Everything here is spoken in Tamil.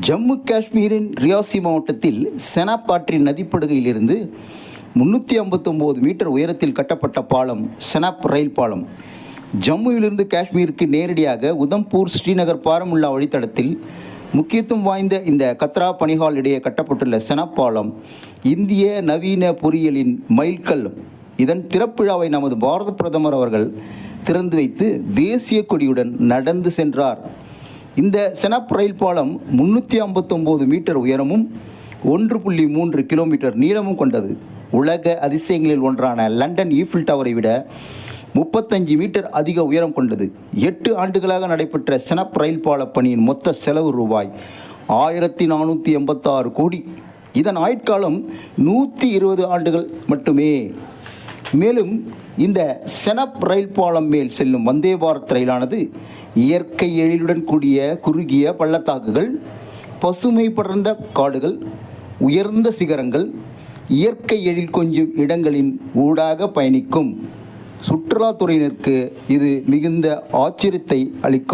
ஜம்மு காஷ்மீரின் ரியாசி மாவட்டத்தில் செனாப் ஆற்றின் நதிப்படுகையிலிருந்து 359 மீட்டர் உயரத்தில் கட்டப்பட்ட பாலம் செனாப் ரயில் பாலம். ஜம்முவிலிருந்து காஷ்மீருக்கு நேரடியாக உதம்பூர் ஸ்ரீநகர் பாரமுல்லா வழித்தடத்தில் முக்கியத்துவம் வாய்ந்த இந்த கத்ரா பனிஹால் இடையே கட்டப்பட்டுள்ள செனாப் பாலம் இந்திய நவீன பொறியியலின் மைல்கல். இதன் திறப்புழாவை நமது பாரத பிரதமர் அவர்கள் திறந்து வைத்து தேசிய கொடியுடன் நடந்து சென்றார். இந்த செனாப் ரயில் பாலம் 359 மீட்டர் உயரமும் 1.3 கிலோமீட்டர் நீளமும் கொண்டது. உலக அதிசயங்களில் ஒன்றான லண்டன் ஈஃபில் டவரை விட 35 மீட்டர் அதிக உயரம் கொண்டது. 8 ஆண்டுகளாக நடைபெற்ற செனாப் ரயில் பால பணியின் மொத்த செலவு ரூபாய் 1486 கோடி. இதன் ஆயுட்காலம் 120 ஆண்டுகள் மட்டுமே. மேலும் இந்த செனாப் ரயில் பாலம் மேல் செல்லும் வந்தே பாரத் ரயிலானது இயற்கை எழிலுடன் கூடிய குறுகிய பள்ளத்தாக்குகள், பசுமை படர்ந்த காடுகள், உயர்ந்த சிகரங்கள், இயற்கை எழில் கொஞ்சும் இடங்களின் ஊடாக பயணிக்கும். சுற்றுலாத்துறையினருக்கு இது மிகுந்த ஆச்சரியத்தை அளிக்கும்.